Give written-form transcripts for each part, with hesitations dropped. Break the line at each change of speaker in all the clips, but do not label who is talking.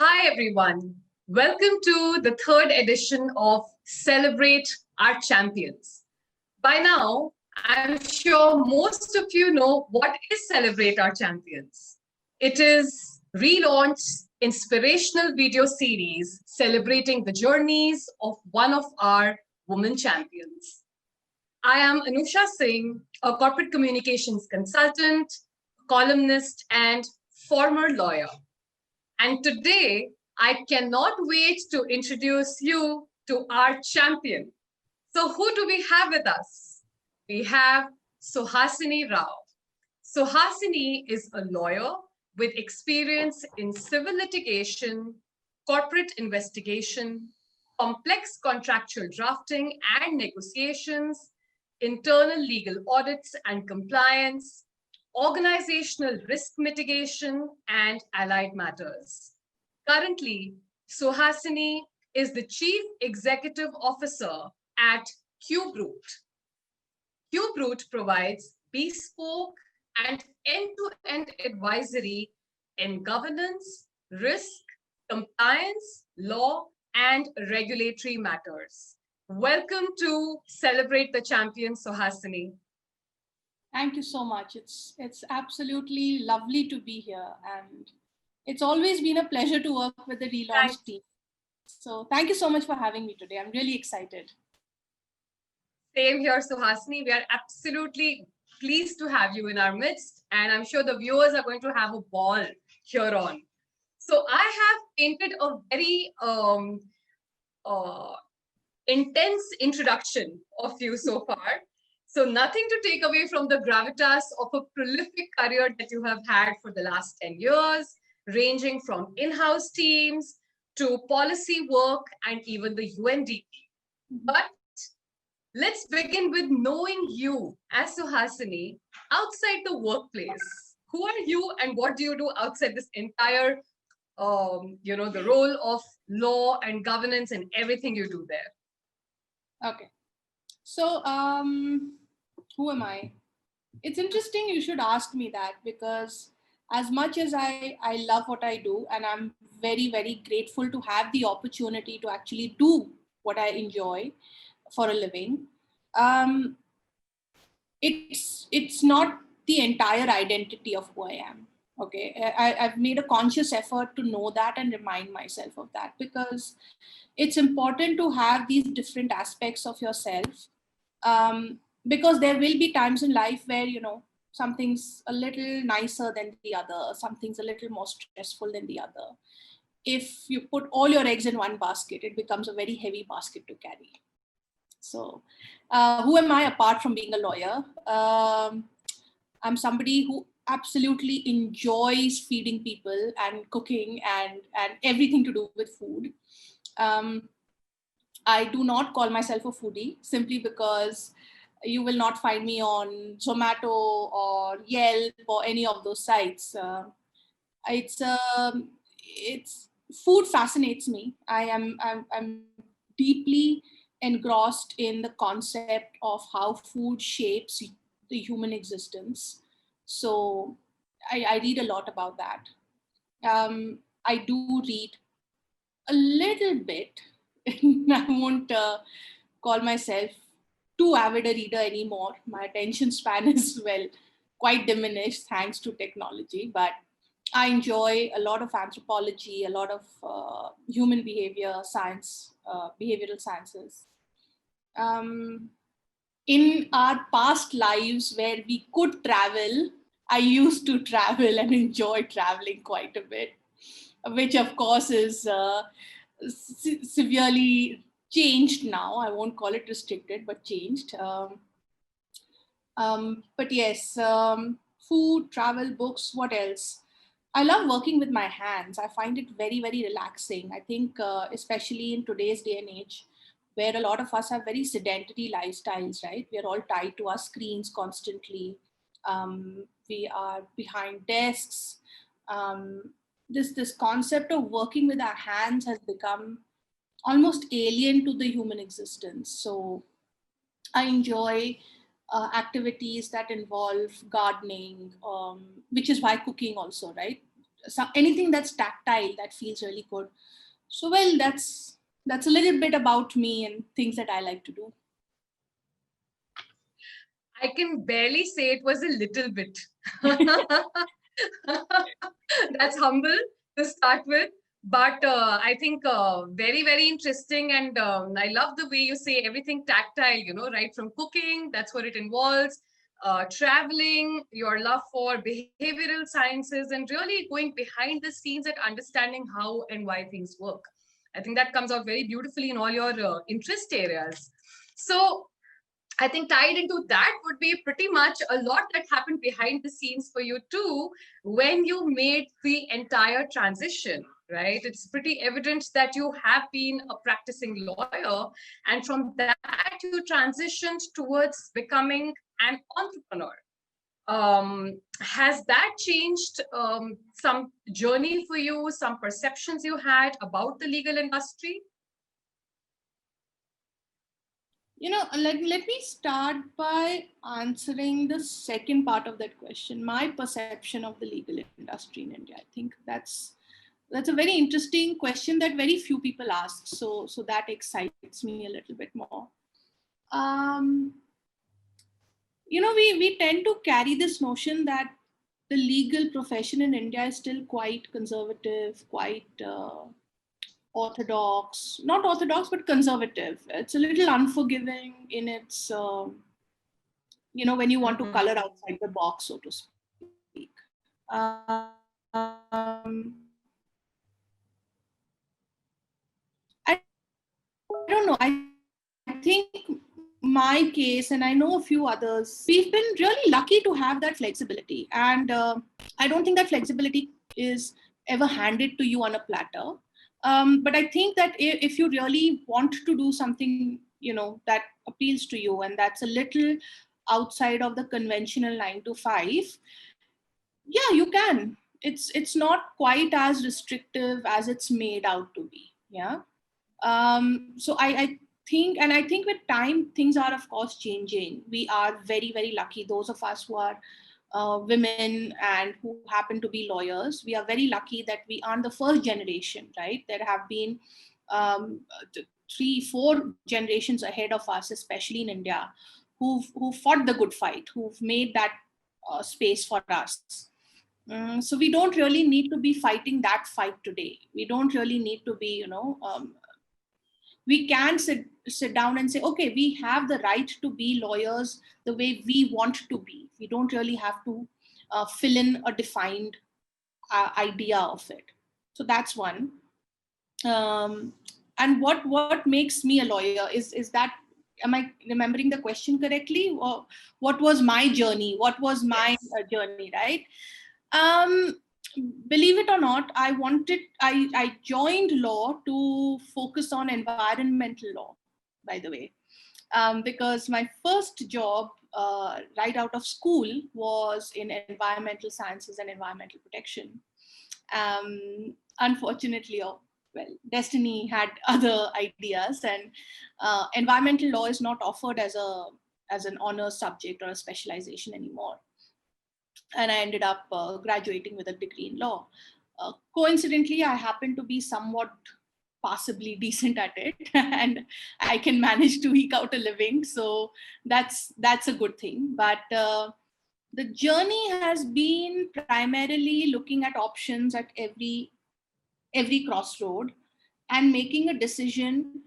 Hi, everyone. Welcome to the third edition of Celebrate Our Champions. By now, I'm sure most of you know what is Celebrate Our Champions. It is relaunched inspirational video series celebrating the journeys of one of our women champions. I am Anusha Singh, a corporate communications consultant, columnist, and former lawyer. And today, I cannot wait to introduce you to our champion. So, who do we have with us? We have Suhasini Rao. Suhasini is a lawyer with experience in civil litigation, corporate investigation, complex contractual drafting and negotiations, internal legal audits and compliance, organizational risk mitigation, and allied matters. Currently, Suhasini is the Chief Executive Officer at QBroot. QBroot provides bespoke and end-to-end advisory in governance, risk, compliance, law, and regulatory matters. Welcome to Celebrate the Champion, Suhasini.
Thank you so much. It's absolutely lovely to be here, and it's always been a pleasure to work with the relaunch team. So thank you so much for having me today. I'm really excited.
Same here, Suhasini. We are absolutely pleased to have you in our midst, and I'm sure the viewers are going to have a ball here on. So I have painted a very intense introduction of you so far. So nothing to take away from the gravitas of a prolific career that you have had for the last 10 years, ranging from in-house teams to policy work and even the UNDP. But let's begin with knowing you as Suhasini outside the workplace. Who are you and what do you do outside this entire, the role of law and governance and everything you do there?
Okay. So who am I? It's interesting you should ask me that, because as much as I love what I do, and I'm very, very grateful to have the opportunity to actually do what I enjoy for a living, it's not the entire identity of who I am. Okay, I've made a conscious effort to know that and remind myself of that, because it's important to have these different aspects of yourself, because there will be times in life where something's a little nicer than the other, something's a little more stressful than the other. If you put all your eggs in one basket, it becomes a very heavy basket to carry. So who am I apart from being a lawyer? I'm somebody who absolutely enjoys feeding people and cooking and everything to do with food. I do not call myself a foodie simply because you will not find me on Zomato or Yelp or any of those sites. It's food fascinates me. I'm deeply engrossed in the concept of how food shapes the human existence. So I read a lot about that. I do read a little bit. I won't call myself too avid a reader anymore. My attention span is, well, quite diminished thanks to technology, but I enjoy a lot of anthropology, a lot of human behavior science, behavioral sciences. In our past lives where we could travel, I used to travel and enjoy traveling quite a bit, which of course is severely changed now. I won't call it restricted, but changed. But yes, food, travel, books, what else? I love working with my hands. I find it very, very relaxing. I think, especially in today's day and age, where a lot of us have very sedentary lifestyles, right? We are all tied to our screens constantly. We are behind desks. This concept of working with our hands has become almost alien to the human existence. So I enjoy activities that involve gardening, which is why cooking also, right? anything that's tactile that feels really good. So well, that's a little bit about me and things that I like to do.
I can barely say it was a little bit. That's humble to start with. But I think very, very interesting. And I love the way you say everything tactile, right from cooking, that's what it involves, traveling, your love for behavioral sciences, and really going behind the scenes at understanding how and why things work. I think that comes out very beautifully in all your interest areas. So I think tied into that would be pretty much a lot that happened behind the scenes for you too when you made the entire transition, right? It's pretty evident that you have been a practicing lawyer, and from that you transitioned towards becoming an entrepreneur. Has that changed some journey for you, some perceptions you had about the legal industry?
Let me start by answering the second part of that question, my perception of the legal industry in India. I think that's a very interesting question that very few people ask. So that excites me a little bit more. We tend to carry this notion that the legal profession in India is still quite conservative, quite orthodox, not orthodox, but conservative. It's a little unforgiving in its, when you want to color outside the box, so to speak. I don't know. I think my case, and I know a few others, we've been really lucky to have that flexibility. And I don't think that flexibility is ever handed to you on a platter. But I think that if you really want to do something, that appeals to you, and that's a little outside of the conventional 9 to 5, yeah, you can. It's not quite as restrictive as it's made out to be. Yeah. So I think, and I think with time, things are of course changing. We are very, very lucky. Those of us who are women and who happen to be lawyers, we are very lucky that we aren't the first generation, right? There have been 3-4 generations ahead of us, especially in India, who fought the good fight, who've made that space for us. So we don't really need to be fighting that fight today. We don't really need to be, we can sit down and say, okay, we have the right to be lawyers the way we want to be. We don't really have to fill in a defined idea of it. So that's one. And what makes me a lawyer is that, am I remembering the question correctly? Or what was my journey? What was my journey, right? Believe it or not, I joined law to focus on environmental law, by the way, because my first job right out of school was in environmental sciences and environmental protection. Unfortunately, well, destiny had other ideas, and environmental law is not offered as an honors subject or a specialization anymore. And I ended up graduating with a degree in law. Coincidentally, I happen to be somewhat possibly decent at it, and I can manage to eke out a living. So that's a good thing. But the journey has been primarily looking at options at every crossroad and making a decision.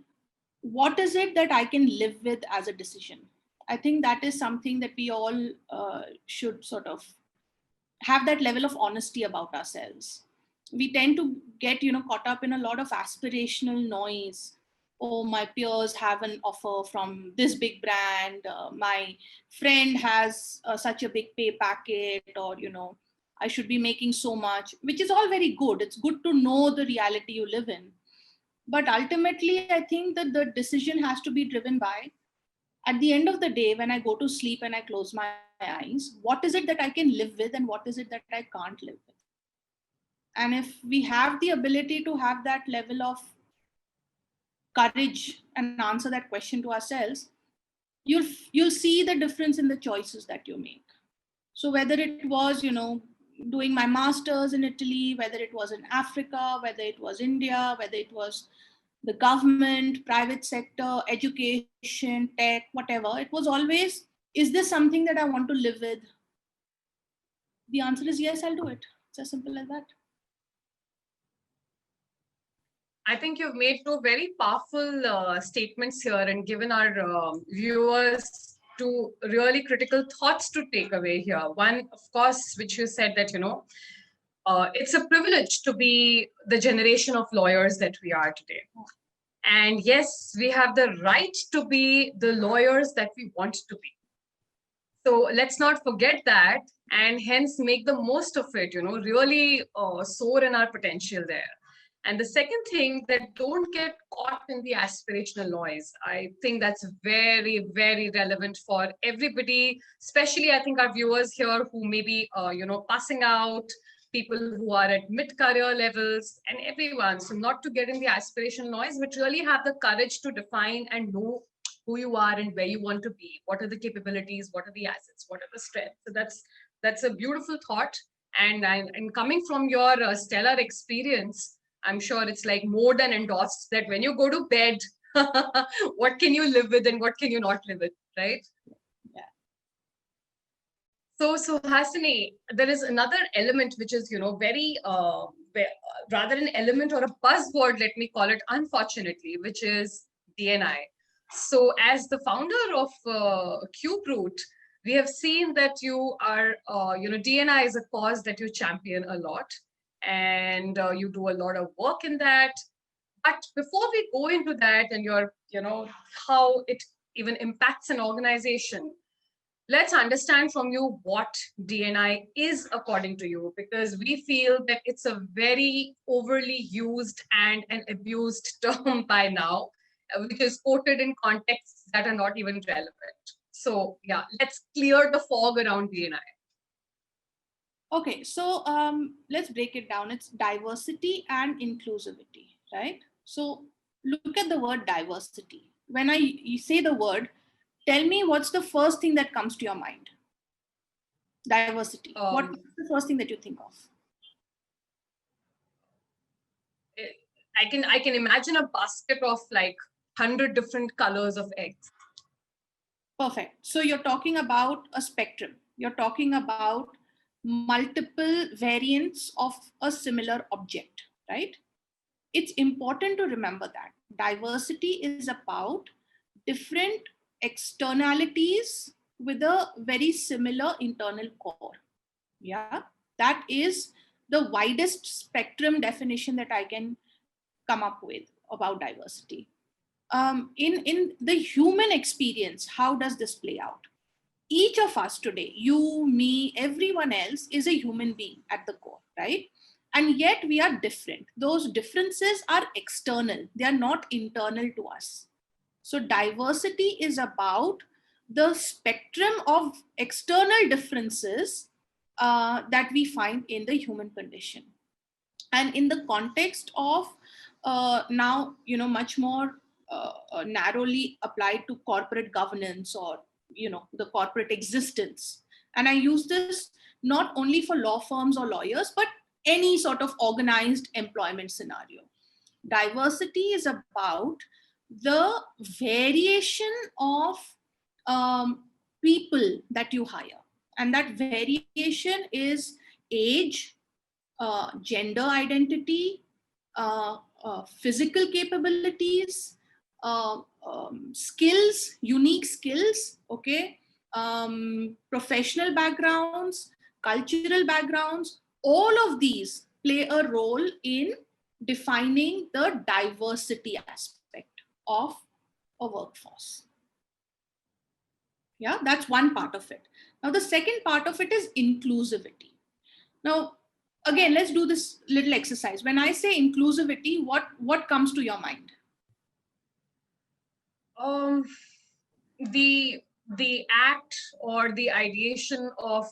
What is it that I can live with as a decision? I think that is something that we all should sort of have, that level of honesty about ourselves. We tend to get caught up in a lot of aspirational noise. Oh, my peers have an offer from this big brand, my friend has such a big pay packet, or I should be making so much, which is all very good. It's good to know the reality you live in, but ultimately I think that the decision has to be driven by, at the end of the day, when I go to sleep and I close my eyes, what is it that I can live with and what is it that I can't live with? And if we have the ability to have that level of courage and answer that question to ourselves, you'll see the difference in the choices that you make. So whether it was, doing my master's in Italy, whether it was in Africa, whether it was India, whether it was the government, private sector, education, tech, whatever, it was always, is this something that I want to live with? The answer is yes, I'll do it. It's as simple as that.
I think you've made two very powerful statements here and given our viewers two really critical thoughts to take away here. One, of course, which you said that, it's a privilege to be the generation of lawyers that we are today. And yes, we have the right to be the lawyers that we want to be. So let's not forget that, and hence make the most of it, really soar in our potential there. And the second thing, that don't get caught in the aspirational noise. I think that's very, very relevant for everybody, especially I think our viewers here who may be, passing out, people who are at mid-career levels, and everyone. So not to get in the aspirational noise, but really have the courage to define and know who you are and where you want to be. What are the capabilities? What are the assets? What are the strengths? So that's a beautiful thought. And coming from your stellar experience, I'm sure it's like more than endorsed that when you go to bed, what can you live with and what can you not live with, right?
Yeah.
So Hasini, there is another element which is, very, rather an element or a buzzword, let me call it, unfortunately, which is DNI. So as the founder of CubeRoot, we have seen that you are, DNI is a cause that you champion a lot. And you do a lot of work in that. But before we go into that and how it even impacts an organization, let's understand from you what DNI is according to you, because we feel that it's a very overly used and an abused term by now, which is quoted in contexts that are not even relevant. So yeah, let's clear the fog around DNI.
Okay, so let's break it down. It's diversity and inclusivity, right? So look at the word diversity. When you say the word, tell me what's the first thing that comes to your mind? Diversity. What's the first thing that you think of?
I can imagine a basket of like 100 different colors of eggs.
Perfect. So you're talking about a spectrum. You're talking about multiple variants of a similar object, right? It's important to remember that diversity is about different externalities with a very similar internal core. Yeah, that is the widest spectrum definition that I can come up with about diversity. In the human experience, how does this play out? Each of us today, you, me, everyone else, is a human being at the core, right? And yet we are different. Those differences are external, they are not internal to us. So diversity is about the spectrum of external differences that we find in the human condition. And in the context of now, much more narrowly applied to corporate governance or the corporate existence. And I use this not only for law firms or lawyers, but any sort of organized employment scenario. Diversity is about the variation of people that you hire. And that variation is age, gender identity, physical capabilities, skills, unique skills, okay, professional backgrounds, cultural backgrounds. All of these play a role in defining the diversity aspect of a workforce. Yeah, that's one part of it. Now, the second part of it is inclusivity. Now, again, let's do this little exercise. When I say inclusivity, what comes to your mind?
The act or the ideation of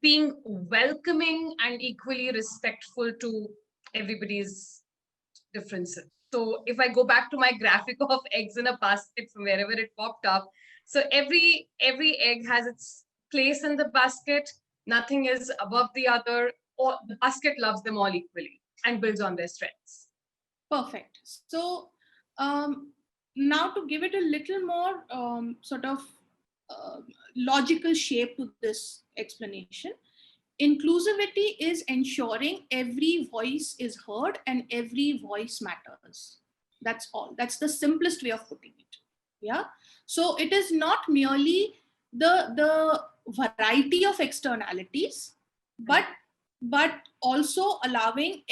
being welcoming and equally respectful to everybody's differences. So if I go back to my graphic of eggs in a basket from wherever it popped up, so every egg has its place in the basket. Nothing is above the other, or the basket loves them all equally and builds on their strengths.
Perfect. So now to give it a little more sort of logical shape to this explanation, inclusivity is ensuring every voice is heard and every voice matters. That's all. That's the simplest way of putting it. Yeah. So it is not merely the variety of externalities, but also allowing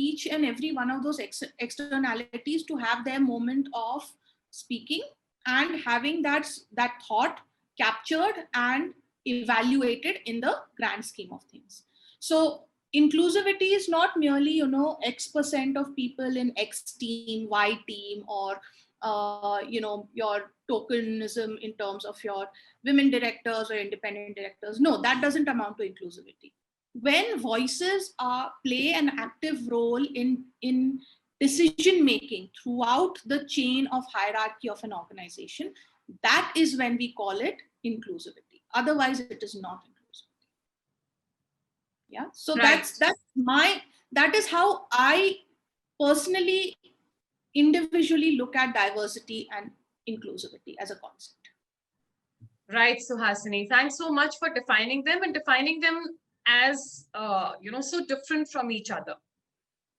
each and every one of those externalities to have their moment of speaking and having that thought captured and evaluated in the grand scheme of things. So inclusivity is not merely, X% of people in X team, Y team, or your tokenism in terms of your women directors or independent directors. No, that doesn't amount to inclusivity. When voices play an active role in decision making throughout the chain of hierarchy of an organization, that is when we call it inclusivity. Otherwise, it is not inclusivity. Yeah. So
Right.
that is how I personally, individually look at diversity and inclusivity as a concept.
Right, Suhasini. Thanks so much for defining them and defining them as so different from each other.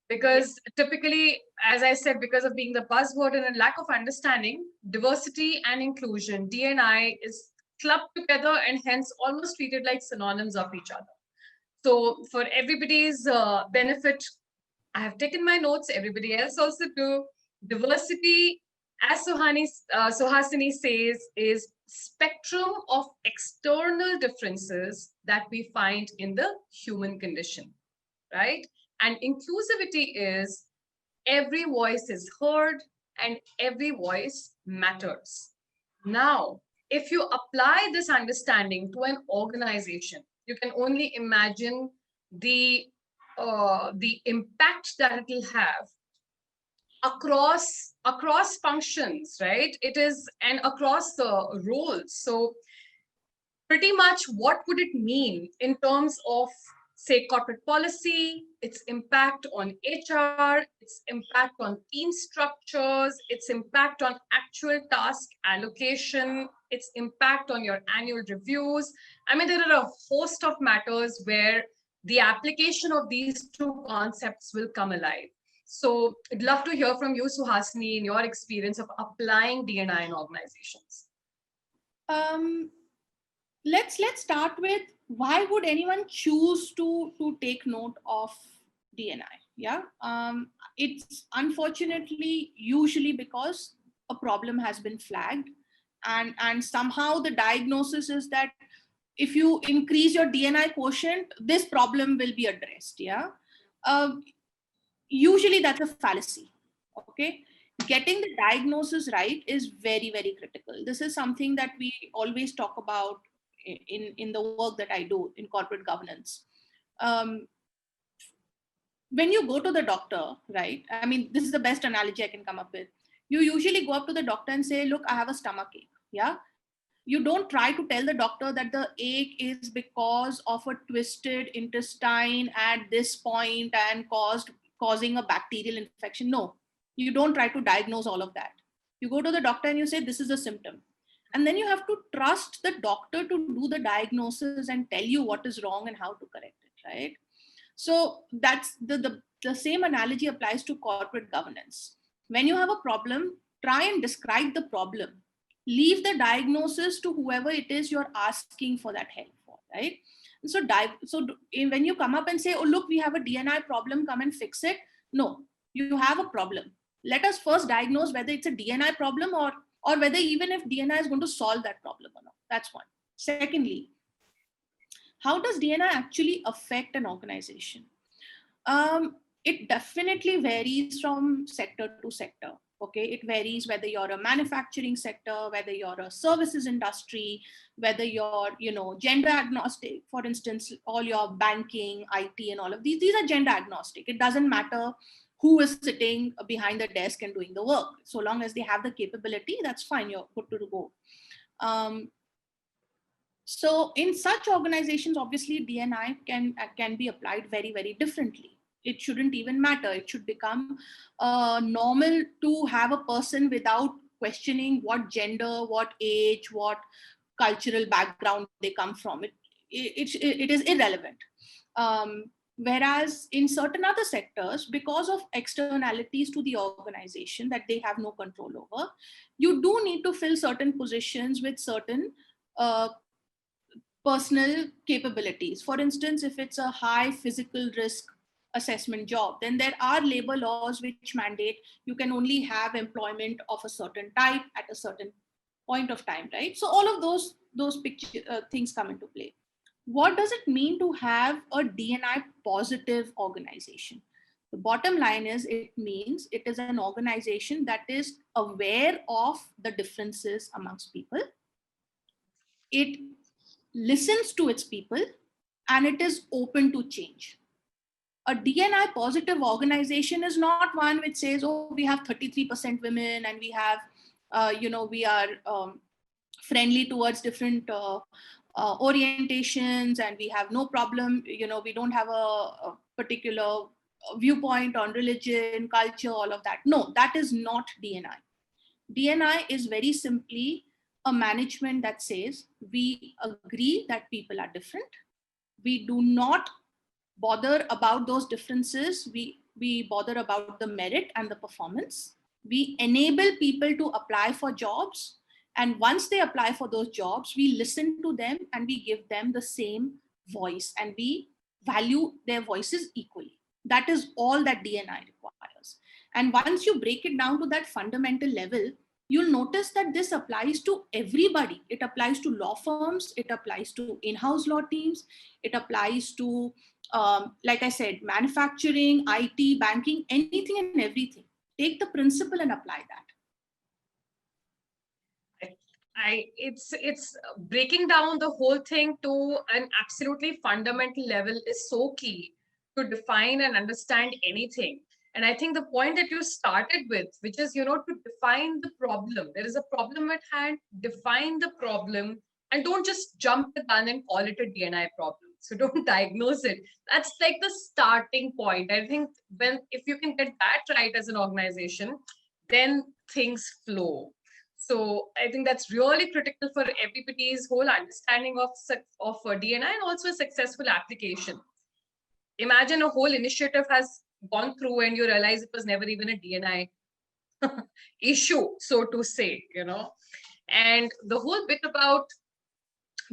Because typically, as I said, because of being the buzzword and a lack of understanding, diversity and inclusion, D&I, is clubbed together and hence almost treated like synonyms of each other. So for everybody's benefit, I have taken my notes, everybody else also do. Diversity, as Suhasini says, is spectrum of external differences that we find in the human condition, right? And inclusivity is every voice is heard and every voice matters. Now, if you apply this understanding to an organization, you can only imagine the impact that it will have across functions, right? It is, and across the roles. So pretty much what would it mean in terms of, say, corporate policy, its impact on HR, its impact on team structures, its impact on actual task allocation, its impact on your annual reviews. I mean, there are a host of matters where the application of these two concepts will come alive. So I'd love to hear from you, Suhasini, in your experience of applying D&I in organizations.
Let's start with, why would anyone choose to take note of D&I? Yeah, it's unfortunately usually because a problem has been flagged, and somehow the diagnosis is that if you increase your D&I quotient, this problem will be addressed. Yeah, usually that's a fallacy. Okay, getting the diagnosis right is very, very critical. This is something that we always talk about in the work that I do in corporate governance. When you go to the doctor, right? I mean, this is the best analogy I can come up with. You usually go up to the doctor and say, look, I have a stomach ache. Yeah. You don't try to tell the doctor that the ache is because of a twisted intestine at this point and causing a bacterial infection. No, you don't try to diagnose all of that. You go to the doctor and you say, this is a symptom. And then you have to trust the doctor to do the diagnosis and tell you what is wrong and how to correct it, right? So that's the same analogy applies to corporate governance. When you have a problem, try and describe the problem. Leave the diagnosis to whoever it is you're asking for that help for, right? And so when you come up and say, oh, look, we have a D&I problem, come and fix it. No, you have a problem. Let us first diagnose whether it's a D&I problem or whether even if D&I is going to solve that problem or not. That's one. Secondly, how does D&I actually affect an organization? It definitely varies from sector to sector. Okay, it varies whether you're a manufacturing sector, whether you're a services industry, whether you're, gender agnostic. For instance, all your banking, IT, and all of these are gender agnostic. It doesn't matter who is sitting behind the desk and doing the work. So long as they have the capability, that's fine. You're good to go. So in such organizations, obviously D&I can be applied very, very differently. It shouldn't even matter. It should become normal to have a person without questioning what gender, what age, what cultural background they come from. It is irrelevant. Whereas in certain other sectors, because of externalities to the organization that they have no control over, you do need to fill certain positions with certain uh, personal capabilities. For instance, if it's a high physical risk assessment job, then there are labor laws which mandate you can only have employment of a certain type at a certain point of time, right? So all of those things come into play. What does it mean to have a D&I positive organization? The bottom line is it means it is an organization that is aware of the differences amongst people. It listens to its people, and it is open to change. A D&I positive organization is not one which says, oh, we have 33% women and we have, we are friendly towards different orientations and we have no problem, we don't have a particular viewpoint on religion, culture, all of that. No, that is not D&I. D&I is very simply a management that says we agree that people are different. We do not bother about those differences. We bother about the merit and the performance. We enable people to apply for jobs. And once they apply for those jobs, we listen to them and we give them the same voice and we value their voices equally. That is all that D&I requires. And once you break it down to that fundamental level, you'll notice that this applies to everybody. It applies to law firms, it applies to in-house law teams, it applies to, like I said, manufacturing, IT, banking, anything and everything. Take the principle and apply that.
It's breaking down the whole thing to an absolutely fundamental level is so key to define and understand anything. And I think the point that you started with, which is, to define the problem. There is a problem at hand, define the problem, and don't just jump the gun and call it a D&I problem. So don't diagnose it. That's like the starting point. I think if you can get that right as an organization, then things flow. So I think that's really critical for everybody's whole understanding of D&I and also a successful application. Imagine a whole initiative has gone through and you realize it was never even a D&I issue, so to say, And the whole bit about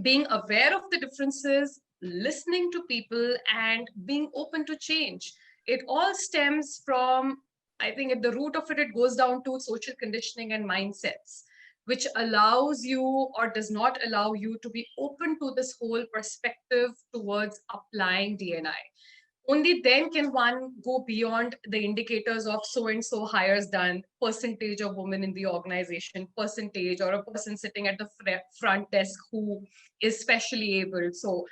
being aware of the differences, listening to people, and being open to change. It all stems from, I think at the root of it, it goes down to social conditioning and mindsets, which allows you or does not allow you to be open to this whole perspective towards applying D&I. Only then can one go beyond the indicators of so-and-so hires done, percentage of women in the organization, percentage, or a person sitting at the front desk who is specially able. So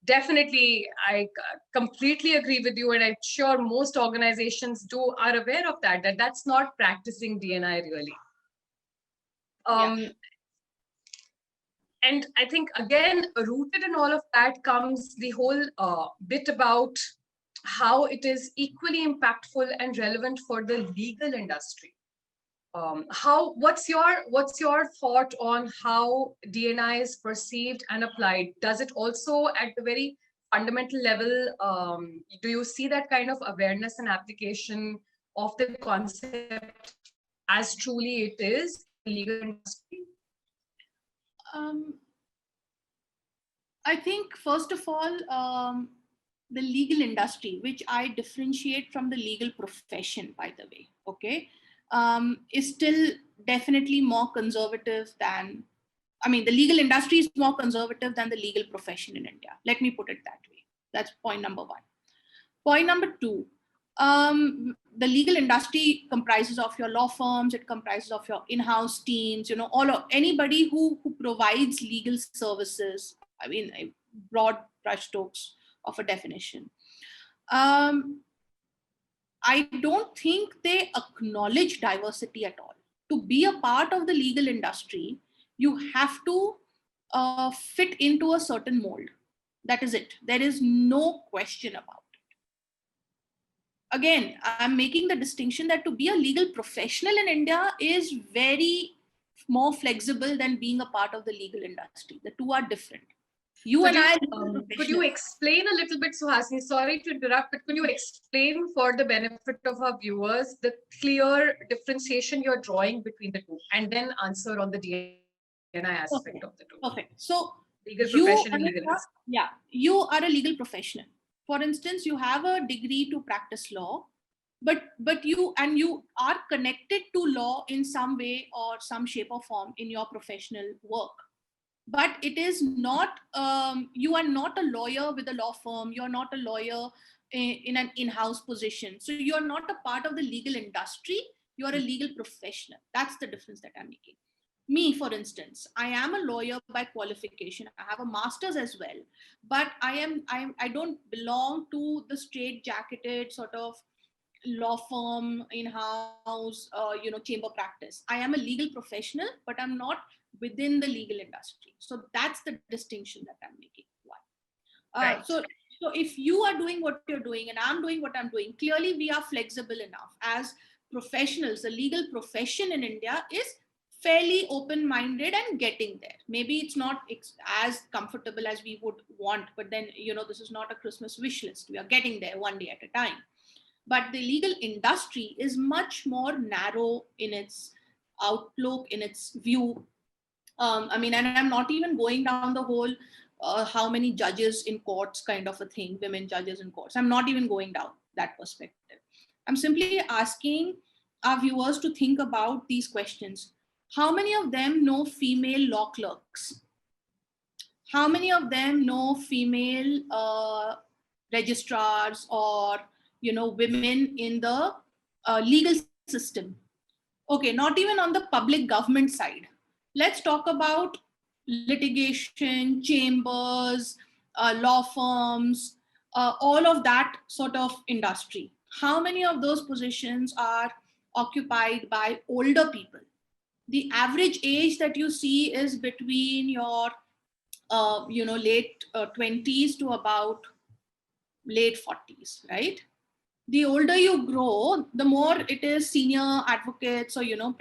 definitely, I completely agree with you. And I'm sure most organizations are aware of that that's not practicing D&I really.
Yeah.
And I think, again, rooted in all of that comes the whole bit about how it is equally impactful and relevant for the legal industry. What's your thought on how D&I is perceived and applied? Does it also at the very fundamental level, do you see that kind of awareness and application of the concept as truly it is in the legal industry?
I think, first of all, the legal industry, which I differentiate from the legal profession, by the way, okay, is still definitely more conservative than, the legal industry is more conservative than the legal profession in India. Let me put it that way. That's point number one. Point number two, the legal industry comprises of your law firms, it comprises of your in-house teams, anybody who provides legal services. A broad brushstrokes of a definition. I don't think they acknowledge diversity at all. To be a part of the legal industry, you have to fit into a certain mold. That is it. There is no question about it. Again, I'm making the distinction that to be a legal professional in India is very more flexible than being a part of the legal industry. The two are different.
Could you explain a little bit, Suhasini? Sorry to interrupt, but could you explain for the benefit of our viewers the clear differentiation you're drawing between the two, and then answer on the DNI aspect of the two?
Perfect. So
legal profession and legal industry.
Yeah, you are a legal professional. For instance, you have a degree to practice law, but you are connected to law in some way or some shape or form in your professional work. But it is not, you are not a lawyer with a law firm. You're not a lawyer in an in-house position. So you're not a part of the legal industry. You're a legal professional. That's the difference that I'm making. Me, for instance, I am a lawyer by qualification. I have a master's as well, but I don't belong to the straight-jacketed sort of law firm, in-house, chamber practice. I am a legal professional, but I'm not within the legal industry. So that's the distinction that I'm making.
Right.
So if you are doing what you're doing and I'm doing what I'm doing, clearly we are flexible enough as professionals. The legal profession in India is fairly open-minded and getting there. Maybe it's not as comfortable as we would want, but then, this is not a Christmas wish list. We are getting there one day at a time. But the legal industry is much more narrow in its outlook, in its view. And I'm not even going down the whole how many judges in courts kind of a thing, women judges in courts. I'm not even going down that perspective. I'm simply asking our viewers to think about these questions. How many of them know female law clerks? How many of them know female registrars or women in the legal system? Okay, not even on the public government side. Let's talk about litigation, chambers, law firms, all of that sort of industry. How many of those positions are occupied by older people? The average age that you see is between your late 20s to about late 40s, right? The older you grow, the more it is senior advocates or the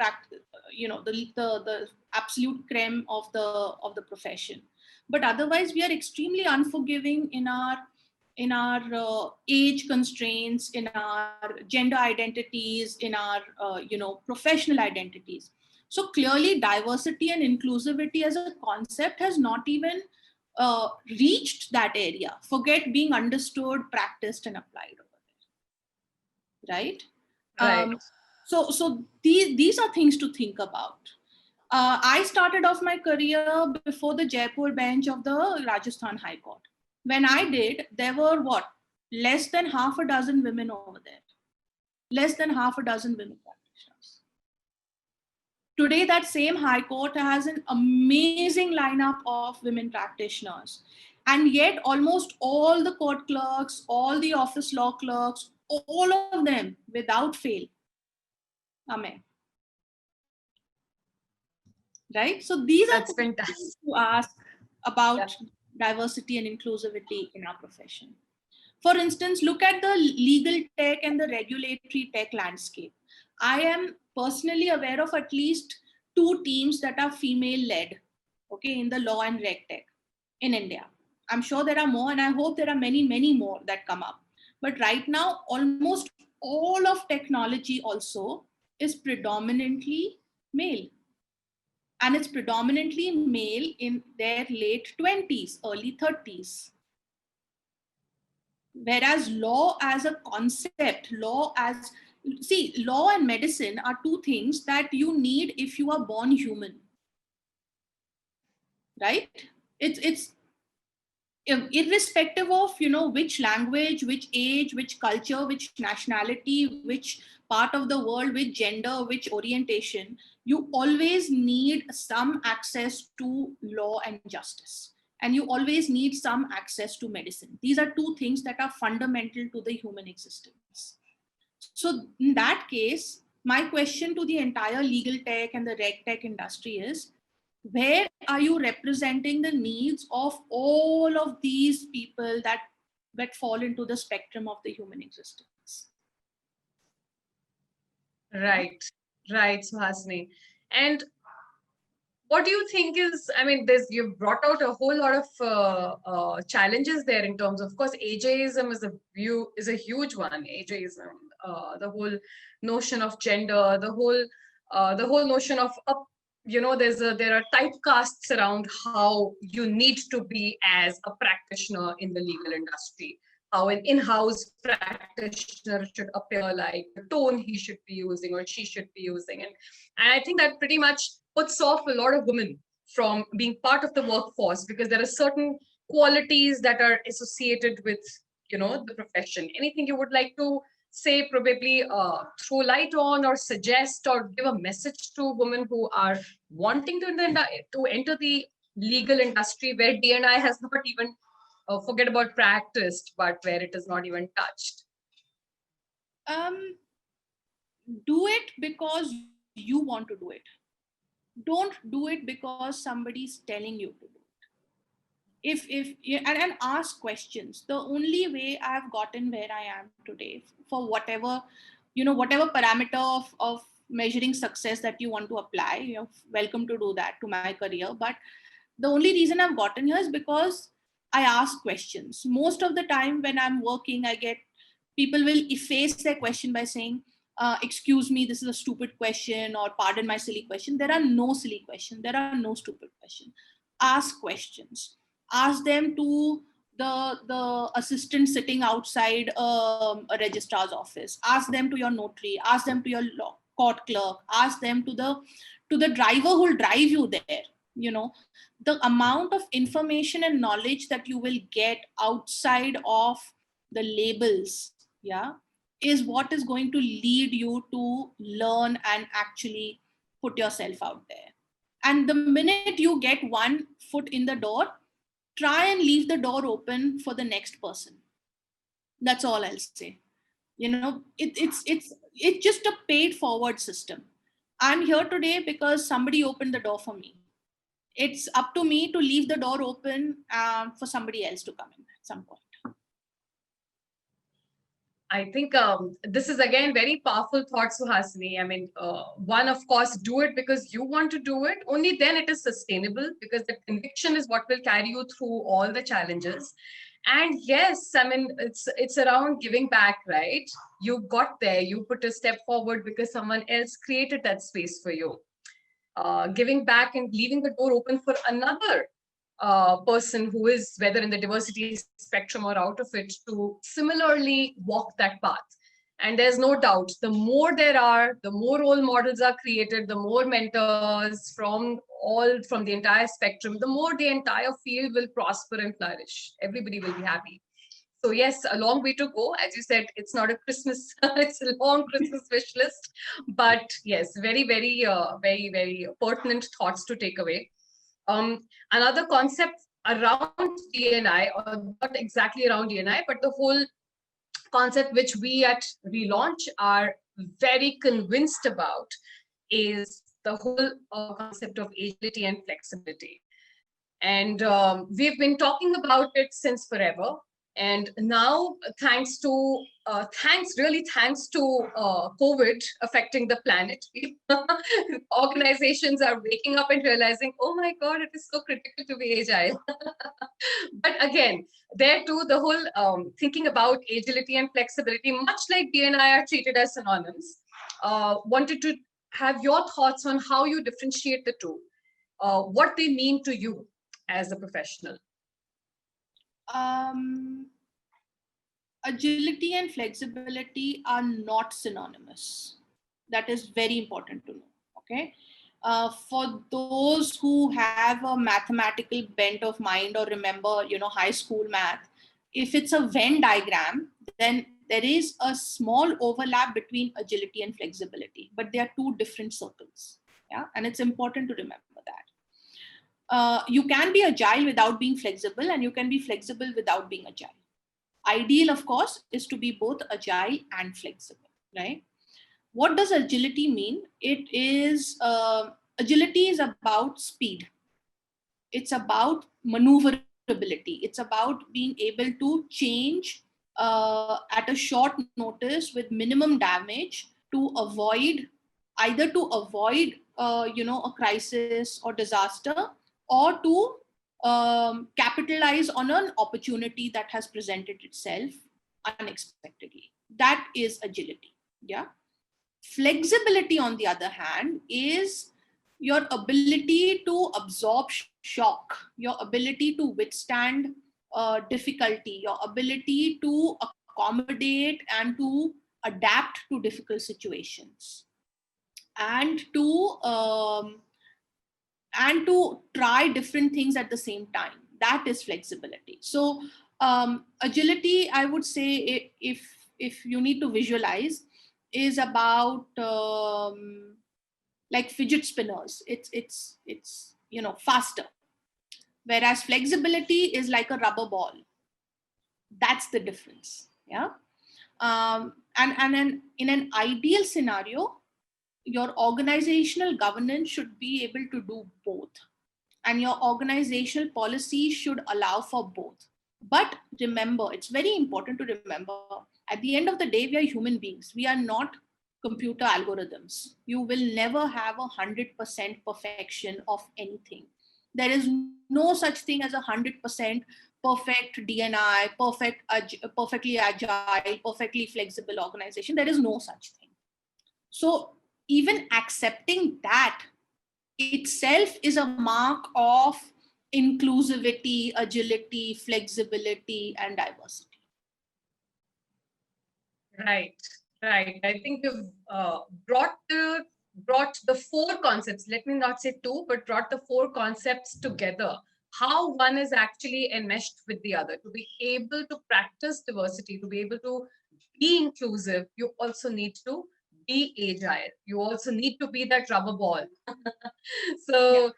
absolute creme of the profession. But otherwise, we are extremely unforgiving in our age constraints, in our gender identities, in our professional identities. So clearly, diversity and inclusivity as a concept has not even reached that area. Forget being understood, practiced, and applied over there. Right?
Right.
So these are things to think about. I started off my career before the Jaipur bench of the Rajasthan High Court. When I did, there were less than half a dozen women over there. Less than half a dozen women practitioners. Today, that same High Court has an amazing lineup of women practitioners. And yet almost all the court clerks, all the office law clerks, all of them without fail are men. Right? So these
That's
are things to ask about diversity and inclusivity in our profession. For instance, look at the legal tech and the regulatory tech landscape. I am personally aware of at least 2 teams that are female-led, okay, in the law and reg tech in India. I'm sure there are more, and I hope there are many, many more that come up. But right now, almost all of technology also is predominantly male. And it's predominantly male in their late 20s, early 30s. Whereas law as a concept, law and medicine are 2 things that you need if you are born human. Right? It's irrespective of, which language, which age, which culture, which nationality, which part of the world, which gender, which orientation, you always need some access to law and justice. And you always need some access to medicine. These are 2 things that are fundamental to the human existence. So in that case, my question to the entire legal tech and the reg tech industry is, where are you representing the needs of all of these people that fall into the spectrum of the human existence?
Right, right, Suhasini. And what do you think is, I mean, you've brought out a whole lot of challenges there in terms of course, ageism is a huge one. Ageism, the whole notion of gender, the whole notion of there are typecasts around how you need to be as a practitioner in the legal industry. How an in-house practitioner should appear like, the tone he should be using or she should be using, and I think that pretty much puts off a lot of women from being part of the workforce because there are certain qualities that are associated with the profession. Anything you would like to say, probably throw light on or suggest or give a message to women who are wanting to enter the legal industry where DNI has not even forget about practiced, but where it is not even touched?
Do it because you want to do it. Don't do it because somebody's telling you to do it. And ask questions. The only way I've gotten where I am today, for whatever parameter of measuring success that you want to apply, you're welcome to do that to my career. But the only reason I've gotten here is because I ask questions. Most of the time when I'm working, I get people will efface their question by saying, excuse me, this is a stupid question, or pardon my silly question. There are no silly questions. There are no stupid questions. Ask questions. Ask them to the assistant sitting outside a registrar's office. Ask them to your notary. Ask them to your court clerk. Ask them to the driver who will drive you there. The amount of information and knowledge that you will get outside of the labels, is what is going to lead you to learn and actually put yourself out there. And the minute you get one foot in the door, try and leave the door open for the next person. That's all I'll say. It's just a paid forward system. I'm here today because somebody opened the door for me. It's up to me to leave the door open for somebody else to come in at some point.
I think this is again very powerful thought, Suhasini. I mean, one, of course, do it because you want to do it. Only then it is sustainable, because the conviction is what will carry you through all the challenges. And yes, I mean, it's around giving back, right? You got there, you put a step forward because someone else created that space for you. Giving back and leaving the door open for another person who is, whether in the diversity spectrum or out of it, to similarly walk that path. And there's no doubt, the more there are, the more role models are created, the more mentors from the entire spectrum, the more the entire field will prosper and flourish. Everybody will be happy. So yes, a long way to go. As you said, it's not a Christmas, it's a long Christmas wish list. But yes, very, very, very, very pertinent thoughts to take away. Another concept around DNI, or not exactly around DNI, but the whole concept which we at Relaunch are very convinced about, is the whole concept of agility and flexibility. And we've been talking about it since forever. And now, thanks to COVID affecting the planet, organizations are waking up and realizing, oh my God, it is so critical to be agile. But again, there too, the whole thinking about agility and flexibility, much like DNI are treated as synonyms, wanted to have your thoughts on how you differentiate the two, what they mean to you as a professional.
Agility and flexibility are not synonymous. That is very important to know. Okay. For those who have a mathematical bent of mind, or remember, high school math, if it's a Venn diagram, then there is a small overlap between agility and flexibility, but they are two different circles. Yeah. And it's important to remember that. You can be agile without being flexible, and you can be flexible without being agile. Ideal, of course, is to be both agile and flexible, right? What does agility mean? Agility is about speed. It's about maneuverability. It's about being able to change at a short notice with minimum damage to avoid a crisis or disaster, or to capitalize on an opportunity that has presented itself unexpectedly. That is agility. Yeah. Flexibility, on the other hand, is your ability to absorb shock, your ability to withstand difficulty, your ability to accommodate and to adapt to difficult situations, and to try different things at the same time. That is flexibility. So agility, I would say, if you need to visualize, is about like fidget spinners. It's faster, whereas flexibility is like a rubber ball. That's the difference. Yeah. And in an ideal scenario, your organizational governance should be able to do both, and your organizational policy should allow for both. But remember, it's very important to remember, at the end of the day, we are human beings. We are not computer algorithms. You will never have 100% perfection of anything. There is no such thing as 100% perfect DNI, perfectly agile, perfectly flexible organization. There is no such thing. So even accepting that itself is a mark of inclusivity, agility, flexibility, and diversity.
Right. I think you've brought the four concepts. Let me not say two, but brought the four concepts together. How one is actually enmeshed with the other. To be able to practice diversity, to be able to be inclusive, you also need to be agile. You also need to be that rubber ball. So,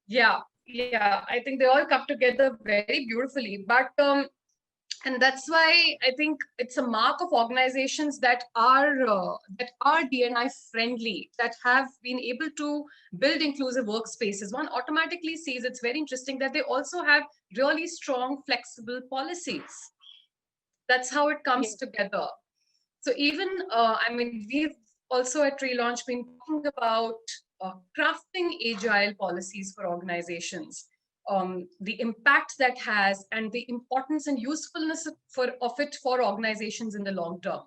yeah, I think they all come together very beautifully. But and that's why I think it's a mark of organizations that are DNI friendly, that have been able to build inclusive workspaces. One automatically sees, it's very interesting that they also have really strong, flexible policies. That's how it comes together. So even we've also at Relaunch been talking about crafting agile policies for organizations. The impact that has, and the importance and usefulness of it for organizations in the long term.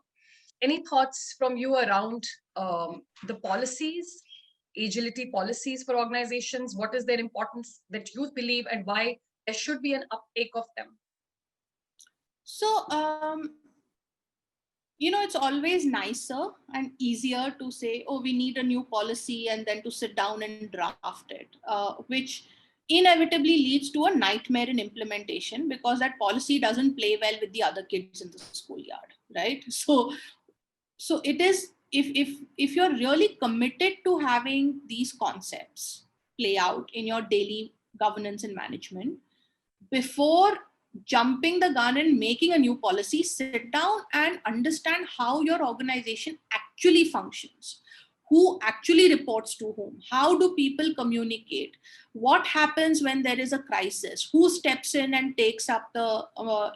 Any thoughts from you around the policies, agility policies for organizations? What is their importance that you believe, and why there should be an uptake of them?
So, it's always nicer and easier to say, oh, we need a new policy, and then to sit down and draft it, which inevitably leads to a nightmare in implementation, because that policy doesn't play well with the other kids in the schoolyard, right? So it is, if you're really committed to having these concepts play out in your daily governance and management, before jumping the gun and making a new policy, sit down and understand how your organization actually functions. Who actually reports to whom? How do people communicate? What happens when there is a crisis? Who steps in and takes up the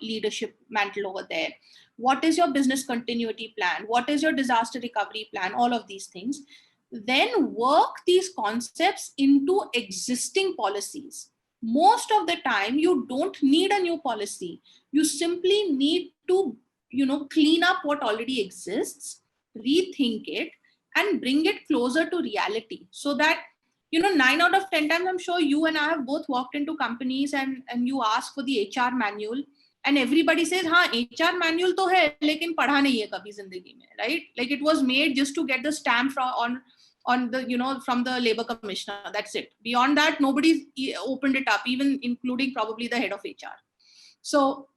leadership mantle over there? What is your business continuity plan? What is your disaster recovery plan? All of these things. Then work these concepts into existing policies. Most of the time, you don't need a new policy. You simply need to, clean up what already exists, rethink it, and bring it closer to reality, so that 9 out of 10 times, I'm sure you and I have both walked into companies and you ask for the HR manual, and everybody says, हाँ, HR manual तो है, लेकिन पढ़ा नहीं है कभी जिंदगी में, right? Like it was made just to get the stamp on the, from the labor commissioner. That's it. Beyond that, nobody's opened it up, even including probably the head of HR. So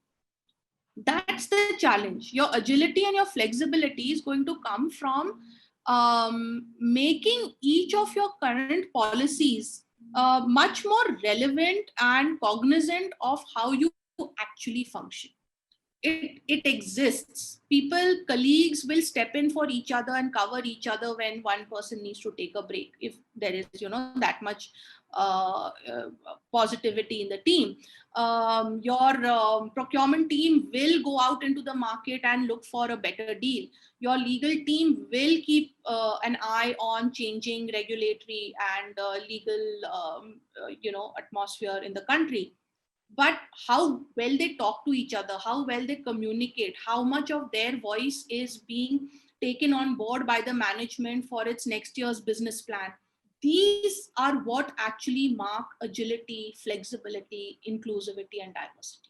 that's the challenge. Your agility and your flexibility is going to come from making each of your current policies much more relevant and cognizant of how you actually function. It exists. Colleagues will step in for each other and cover each other when one person needs to take a break, if there is that much positivity in the team. Your procurement team will go out into the market and look for a better deal. Your legal team will keep an eye on changing regulatory and legal atmosphere in the country. But how well they talk to each other, how well they communicate, how much of their voice is being taken on board by the management for its next year's business plan. These are what actually mark agility, flexibility, inclusivity, and diversity.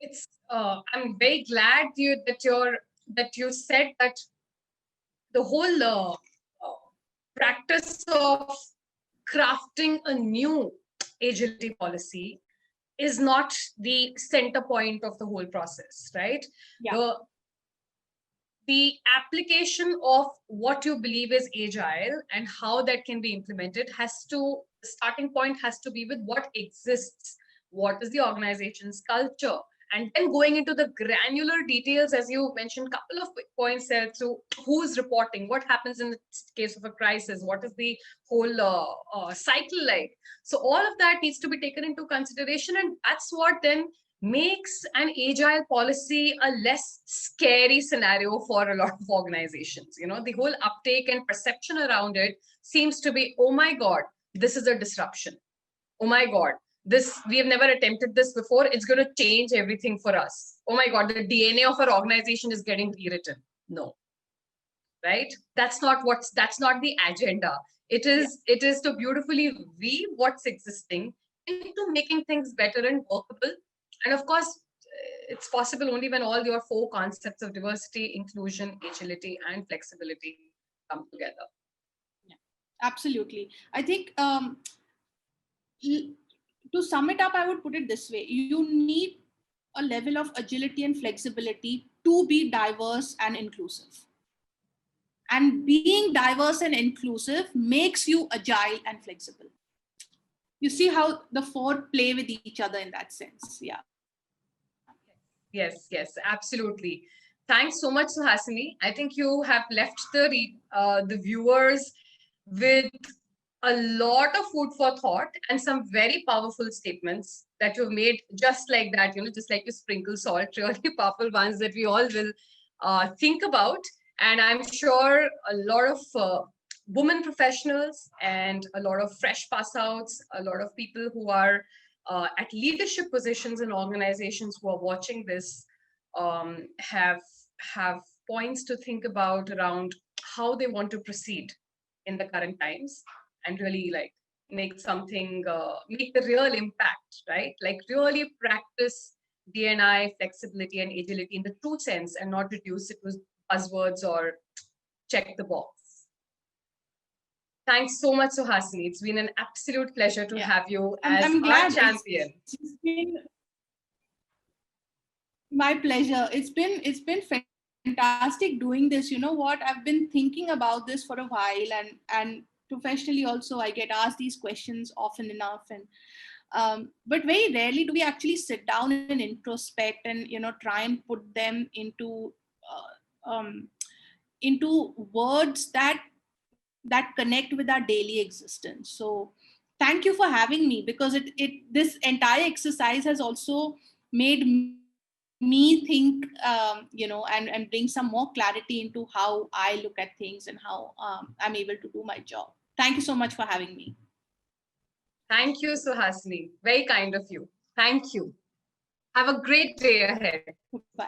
It's I'm very glad that you said that the whole practice of crafting a new agility policy is not the center point of the whole process, right?
Yeah.
The application of what you believe is agile and how that can be implemented the starting point has to be with what exists, what is the organization's culture, and then going into the granular details, as you mentioned, couple of quick points there, to who's reporting, what happens in the case of a crisis, what is the whole cycle like. So all of that needs to be taken into consideration, and that's what then makes an agile policy a less scary scenario for a lot of organizations. The whole uptake and perception around it seems to be, oh my God, this is a disruption. Oh my God, we have never attempted this before. It's going to change everything for us. Oh my God, the DNA of our organization is getting rewritten. No, right? That's not the agenda. It is to beautifully weave what's existing into making things better and workable. And of course, it's possible only when all your 4 concepts of diversity, inclusion, agility, and flexibility come together.
Yeah, absolutely. I think to sum it up, I would put it this way. You need a level of agility and flexibility to be diverse and inclusive. And being diverse and inclusive makes you agile and flexible. You see how the 4 play with each other in that sense. Yeah.
Yes, absolutely. Thanks so much, Suhasini. I think you have left the viewers with a lot of food for thought and some very powerful statements that you've made, just like that, just like you sprinkle salt, really powerful ones that we all will think about. And I'm sure a lot of women professionals and a lot of fresh pass outs, a lot of people who are at leadership positions in organizations who are watching this have points to think about around how they want to proceed in the current times and really make the real impact, right? Like really practice D&I, flexibility and agility in the true sense and not reduce it to buzzwords or check the box. Thanks so much, Suhasini. It's been an absolute pleasure to have you as our champion.
It's been my pleasure. It's been fantastic doing this. You know what? I've been thinking about this for a while, and professionally also, I get asked these questions often enough, and but very rarely do we actually sit down and introspect and try and put them into words that connect with our daily existence. So thank you for having me, because this entire exercise has also made me think, and bring some more clarity into how I look at things and how I'm able to do my job. Thank you so much for having me.
Thank you, Suhasini. Very kind of you. Thank you. Have a great day ahead.
Bye.